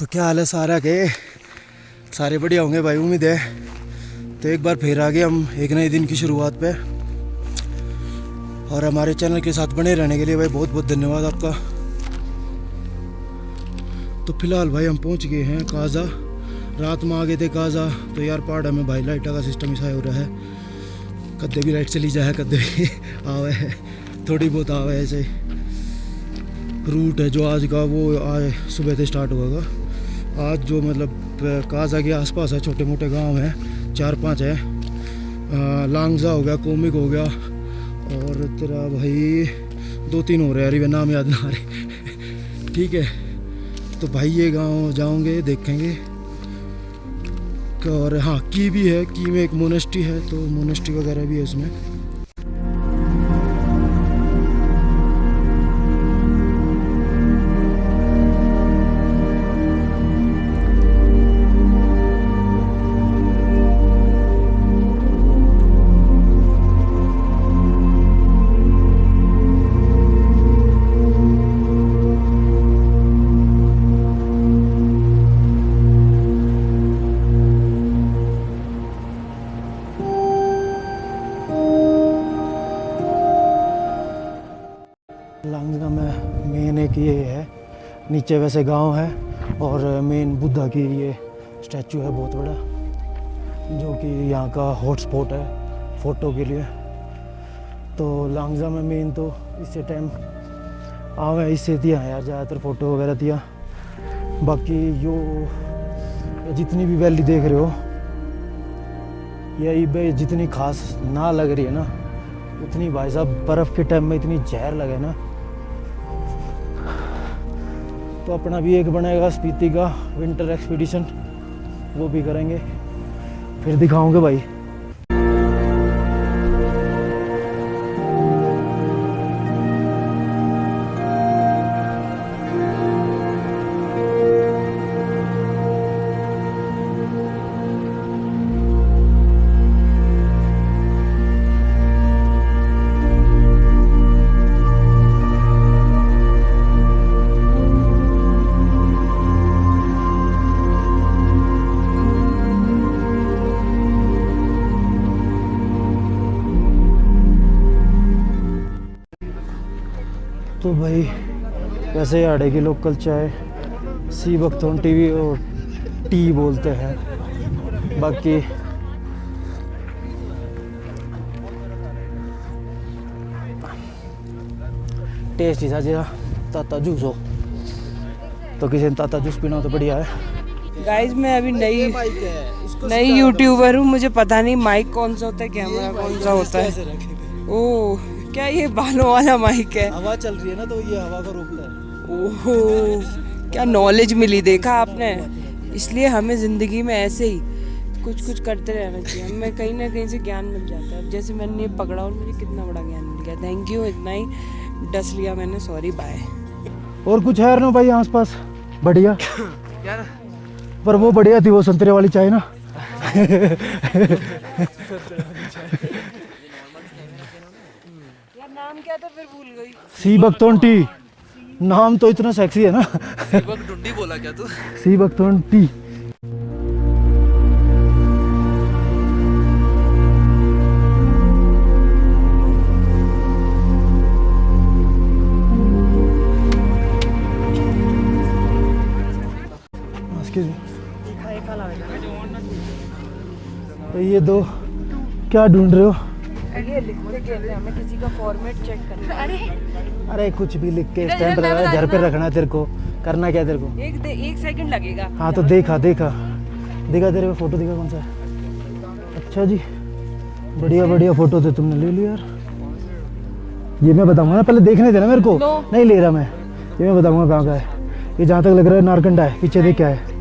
तो क्या हाल है सारा के? सारे बढ़िया होंगे भाई, उम्मीद है। तो एक बार फिर आ गए हम एक नए दिन की शुरुआत पे, और हमारे चैनल के साथ बने रहने के लिए भाई बहुत बहुत धन्यवाद आपका। तो फिलहाल भाई हम पहुंच गए हैं काजा। रात में आ गए थे काजा, तो यार पहाड़ में भाई लाइट का सिस्टम ऐसा हो रहा है, कद्दे भी लाइट चली जाए, कद्दे भी आवे है, थोड़ी बहुत आवे ऐसे। रूट है जो आज का, वो आज सुबह से स्टार्ट होगा। आज जो मतलब काजा के आसपास है, छोटे मोटे गांव हैं, 4-5 है। लांगजा हो गया, कोमिक हो गया, और तेरा भाई 2-3 हो रहे हैं, अरे नाम याद ना आ रहे। ठीक है, तो भाई ये गांव जाओगे देखेंगे। और हाँ, की भी है, की में एक मोनेस्ट्री है, तो मोनेस्ट्री वगैरह भी है उसमें। लांगजा में मेन एक ये है, नीचे वैसे गांव है, और मेन बुद्धा की ये स्टैचू है बहुत बड़ा, जो कि यहाँ का हॉटस्पॉट है फ़ोटो के लिए। तो लांगजा में मेन तो इस टाइम आवे इससे दिया है यार, ज़्यादातर फ़ोटो वगैरह दिया। बाकी यो जितनी भी वैली देख रहे हो, ये जितनी खास ना लग रही है ना, उतनी भाई साहब बर्फ़ के टाइम में इतनी जहर लगे ना। तो अपना भी एक बनेगा स्पीति का विंटर एक्सपीडिशन, वो भी करेंगे, फिर दिखाऊंगे भाई। तो भाई वैसे आड़े की लोकल चाय सी बख्तौन टीवी और टी बोलते हैं। बाकी टेस्ट ही सा ताता जूस हो, तो किसी ने ताता जूस पीना हो तो बढ़िया है। गाइज मैं अभी नई यूट्यूबर हूँ, मुझे पता नहीं माइक कौन सा होता है, कैमरा कौन सा होता है। ओह, क्या ये बालों वाला माइक है? हवा चल रही है ना, तो ये हवा को रोकता है। ओह, क्या नॉलेज मिली, देखा आपने? इसलिए हमें ज़िंदगी में ऐसे ही कुछ करते रहना चाहिए, हमें कहीं ना कहीं से ज्ञान मिल जाता है। जैसे मैंने ये पकड़ा और मुझे कितना बड़ा ज्ञान मिल गया। थैंक यू, इतना ही डस लिया मैंने, सॉरी, बाय। और कुछ है ना भाई आसपास बढ़िया यार, पर वो बढ़िया थी वो संतरे वाली चाय ना। यार नाम क्या था फिर भूल गई। सी बख्तौन टी, नाम तो इतना सेक्सी है ना। सी बख्तौन टी बोला क्या तू? सी बख्तौन टी। तो ये दो क्या ढूंढ रहे हो? ये लिखते कहते हैं, हमें किसी का फॉर्मेट चेक करना है। अरे कुछ भी लिख के स्टैंप लगा, घर पे रखना है तेरे को, करना क्या है तेरे को? एक सेकंड लगेगा। हाँ तो देखा तेरे को फोटो दिखा कौन सा है? अच्छा जी, बढ़िया फोटो थे, तुमने ले लिया यार। ये मैं बताऊंगा ना, पहले देखने देना मेरे को। नहीं ले रहा मैं, ये मैं बताऊंगा कहाँ का है। ये जहाँ तक लग रहा है नारकंडा है, पीछे देख क्या है।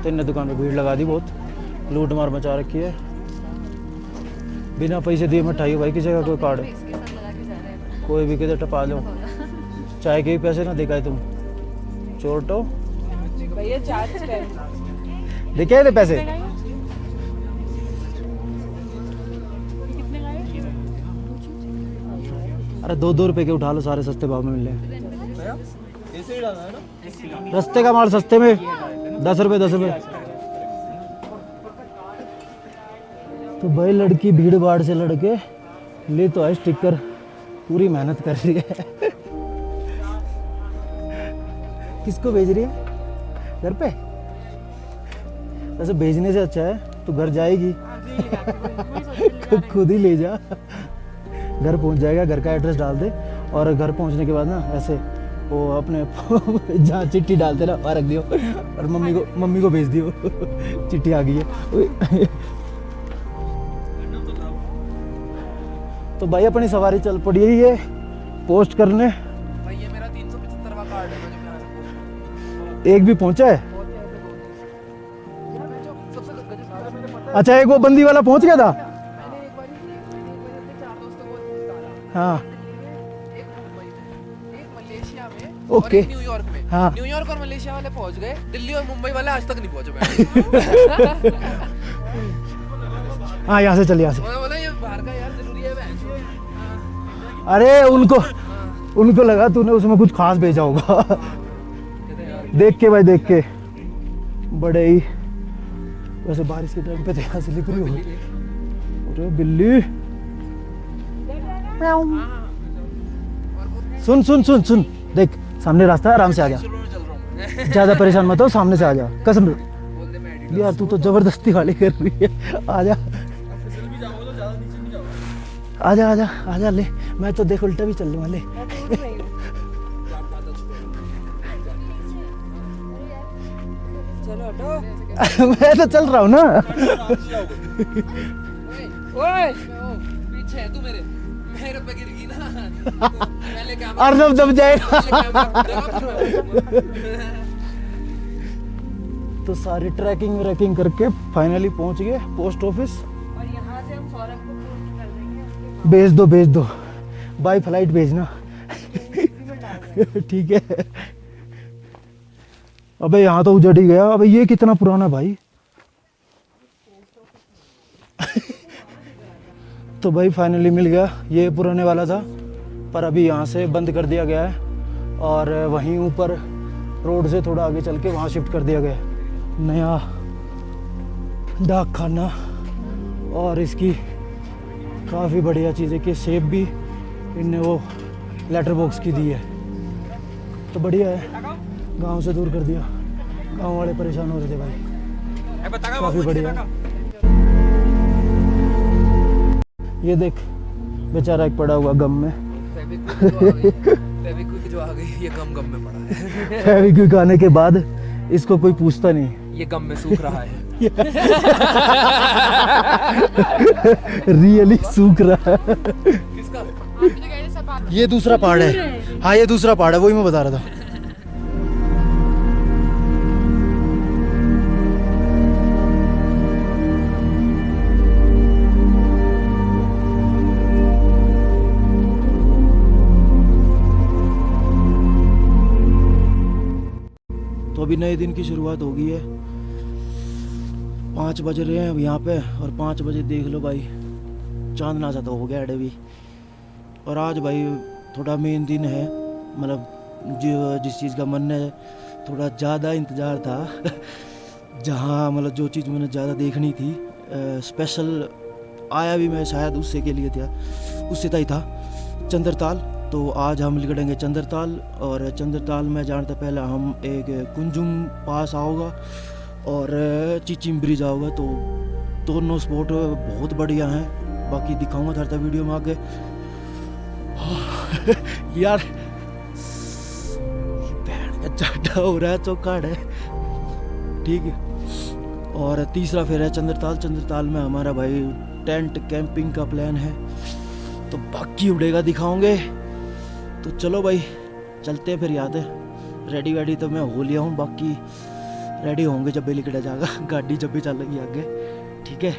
तो इन्हें दुकान पे भीड़ लगा दी, बहुत लूट मार मचा रखी है। बिना पैसे दिए मिठाई भाई किसी का कोई कार्ड, कोई भी किधर टपा लो, चाय के भी पैसे ना दिखाए तुम चोरटो। भैया चार्ज कर दिखे थे पैसे। अरे 2-2 रुपए के उठा लो, सारे सस्ते भाव में मिल रहे हैं। रास्ते का माल सस्ते में 10 रुपए 10 रुपए। तो भाई लड़की भीड़ भाड़ से लड़के ले तो है स्टिकर, पूरी मेहनत कर रही है। किसको भेज रही है? घर पे? वैसे भेजने से अच्छा है तो घर जाएगी। खुद ही ले जा, घर पहुंच जाएगा। घर का एड्रेस डाल दे और घर पहुंचने के बाद ना ऐसे वो अपने जहाँ चिट्ठी डालते ना वहाँ रख दियो और मम्मी को भेज दियो चिट्ठी आ गई है। तो भाई अपनी सवारी चल पड़ी है ये पोस्ट करने। भाई ये मेरा 375वां कार्ड है, मुझे यहाँ से पोस्ट एक भी पहुंचा है? यार मैं जो सबसे गजब अच्छा एक वो बंदी वाला पहुंच गया था। मैंने एक बार अपने 4 दोस्तों को निकाला, हाँ एक मुंबई में, एक मलेशिया में और ओके। एक न्यूयॉर्क में। हाँ। न्यूयॉर्क और मलेशिया वाले पहुंच गए, दिल्ली और मुंबई वाले आज तक नहीं पहुंचे। हाँ यहाँ से चल, यहाँ से। मैं बोला ये बाहर का यार जरूरी है बहन। अरे उनको लगा तूने उसमें कुछ खास भेजा होगा। देख के भाई, देख के बड़े ही। वैसे बारिश के टाइम पे तो यहाँ स्लिपरी हो गई। अरे बिल्ली, सुन सुन सुन सुन, देख सामने रास्ता है, आराम से आ जा, चल रहा हूँ मैं। ज्यादा परेशान मत हो, सामने से आ जा कसम। बोल दे मैं एडिट यार तू तो जबरदस्ती वाली कर रही है। आ जा आजा आजा आजा, ले मैं तो देख उल्टा भी चल लूँगा, ले। चलो हटो। मैं तो चल रहा हूँ ना। ओए पीछे है तू मेरे पे गिर गई ना। पहले कैमरा अर्नब दब जाएगा। तो सारी ट्रैकिंग व्रैकिंग करके फाइनली पहुंच गए पोस्ट ऑफिस। और यहाँ से हम सौरभ को पोस्ट कर देंगे। भेज दो बाय फ्लाइट भेजना। ठीक है। अबे यहाँ तो उजड़ ही गया। अबे ये कितना पुराना भाई। तो भाई फाइनली मिल गया। ये पुराने वाला था पर अभी यहाँ से बंद कर दिया गया है और वहीं ऊपर रोड से थोड़ा आगे चल के वहाँ शिफ्ट कर दिया गया है। नया डाक खाना और इसकी काफ़ी बढ़िया चीज़ है कि सेब भी इनने वो लेटर बॉक्स की दी है, तो बढ़िया है। गांव से दूर कर दिया, गांव वाले परेशान हो रहे थे भाई, काफ़ी बढ़िया। ये देख बेचारा एक पड़ा हुआ गम में। फेविक्विक जो आ गई ये गम में पड़ा है। फेविक्विक आने के बाद इसको कोई पूछता नहीं, ये गम में सूख रहा है। रियली सूख रहा है। किसका? ये दूसरा पहाड़ है। हाँ ये दूसरा पहाड़ है, वही मैं बता रहा था। तो अभी नए दिन की शुरुआत हो गई है। 5 बज रहे हैं अब यहाँ पे और 5 बजे देख लो भाई चांद ना ज़्यादा हो गया है भी। और आज भाई थोड़ा मेन दिन है, मतलब जो जिस चीज़ का मन है थोड़ा ज़्यादा इंतज़ार था। जहाँ मतलब जो चीज़ मैंने ज़्यादा देखनी थी, स्पेशल आया भी मैं शायद उससे के लिए था, उससे ही था चंद्रताल। तो आज हम निकलेंगे चंद्रताल और चंद्रताल में जाने से पहले हम एक कुंजुम पास आओगा और चिचिम ब्रिज आओगा। तो दोनों स्पॉट बहुत बढ़िया हैं, बाकी दिखाऊंगा थोड़ा वीडियो में आगे। यार चाटा हो रहा है, चौकाड़ है, ठीक है। और तीसरा फिर है चंद्रताल। चंद्रताल में हमारा भाई टेंट कैंपिंग का प्लान है, तो बाकी उड़ेगा दिखाओगे। तो चलो भाई चलते हैं फिर। याद है रेडी वेडी तो मैं हो लिया हूँ, बाकी रेडी होंगे जब भी निकला जाएगा, गाड़ी जब भी चलेगी आगे, ठीक है।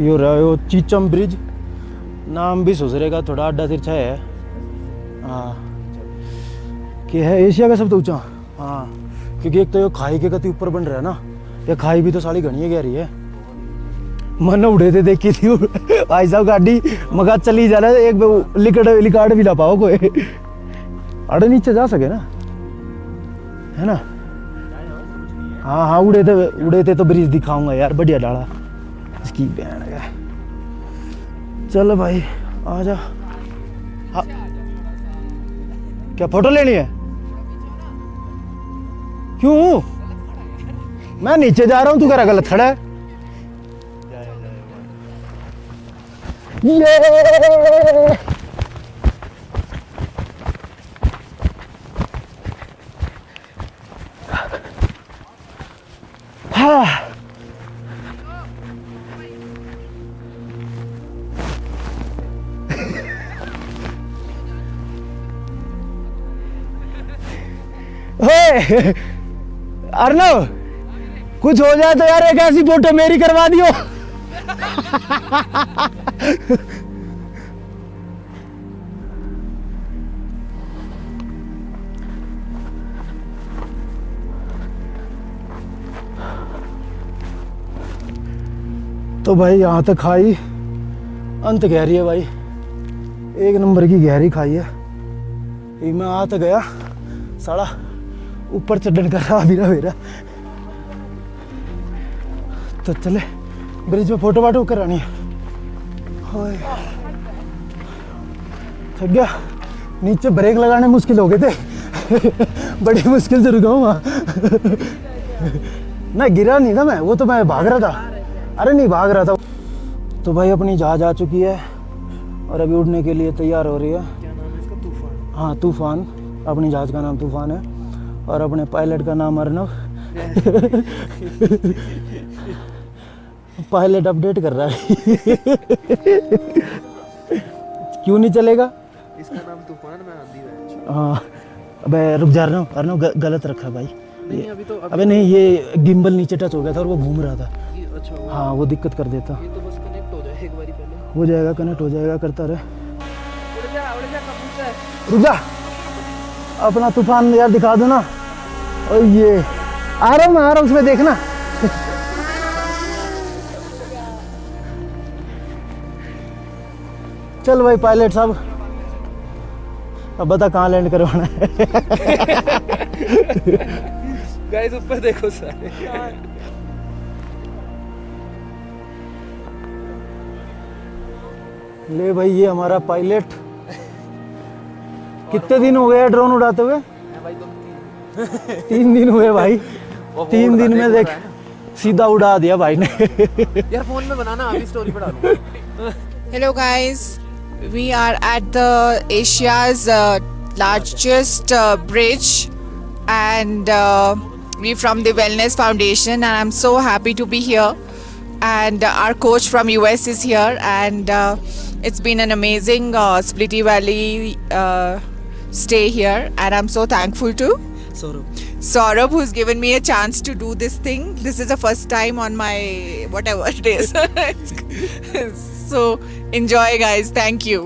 यो रहा है वो चीचम ब्रिज, नाम भी सुधरेगा थोड़ा, अड्डा तिरछा है। हाँ कि है एशिया का सबसे ऊंचा। हाँ क्योंकि एक तो ये खाई के कति ऊपर बन रहा है ना, ये खाई भी तो साली घनी गहरी है। मन उड़े थे देखी थी भाई साहब गाड़ी मगा चली जा रहा है, एक लिकाड़ भी ला पाओ कोई, अड़े नीचे जा सके ना, है ना। हाँ हाँ उड़े थे तो ब्रिज दिखाऊंगा यार, बढ़िया डाला इसकी बहन है। चलो भाई आ जा। हाँ क्या फोटो लेनी है? क्यों? मैं नीचे जा रहा हूँ, तू कह रहा गलत खड़ा है। ये हाँ अर्नव कुछ हो जाए तो यार एक ऐसी फोटो मेरी करवा दियो। तो भाई यहाँ तक खाई अंत गहरी है भाई, एक नंबर की गहरी खाई है। मैं आ तो गया साला ऊपर चढ़ने का रहा भी ना मेरा। तो चले ब्रिज में फोटो वाटो करानी है। थक गया, नीचे ब्रेक लगाने मुश्किल हो गए थे बड़ी मुश्किल से रुका हूँ वहाँ ना, गिरा नहीं ना मैं, वो तो मैं भाग रहा था। अरे नहीं भाग रहा था। तो भाई अपनी जहाज आ चुकी है और अभी उड़ने के लिए तैयार हो रही है। क्या नाम है इसका? तूफान। हाँ तूफान, अपनी जहाज का नाम तूफान है और अपने पायलट का नाम अर्नव। पायलट अपडेट कर रहा है क्यों नहीं चलेगा? इसका नाम तूफान, मैं आंधी है। हाँ अबे रुक जा अर्नव गलत रखा भाई। नहीं अभी तो अबे नहीं, ये गिम्बल नीचे टच हो गया था और वो घूम रहा था। अच्छा हाँ वो दिक्कत कर देता। ये तो बस कनेक्ट हो जाए एक बारी पहले। हो जाएगा, कनेक्ट हो जाएगा, करता रहे। उड़ जा कबूतर। रुक जा, अपना तूफान यार दिखा दो ना। और ये आ रहा हूँ उसमें देखना चल भाई पायलट साहब अब बता कहाँ लैंड करवाना है गाइस ऊपर देखो सारे। ले भाई ये हमारा पायलट। कितने दिन हो गए ड्रोन उड़ाते हुए? भाई 3 दिन हुए भाई। 3 दिन में देख सीधा उड़ा दिया भाई ने यार फोन में बनाना, अभी स्टोरी पे डालूंगा। Hello guys, we are at the Asia's largest bridge and we from the Wellness Foundation and I'm so happy to be here and our coach from US is here and it's been an amazing Spliti Valley stay here and I'm so thankful to Saurabh who's given me a chance to do this thing. This is the first time on my whatever it is. So enjoy guys, thank you.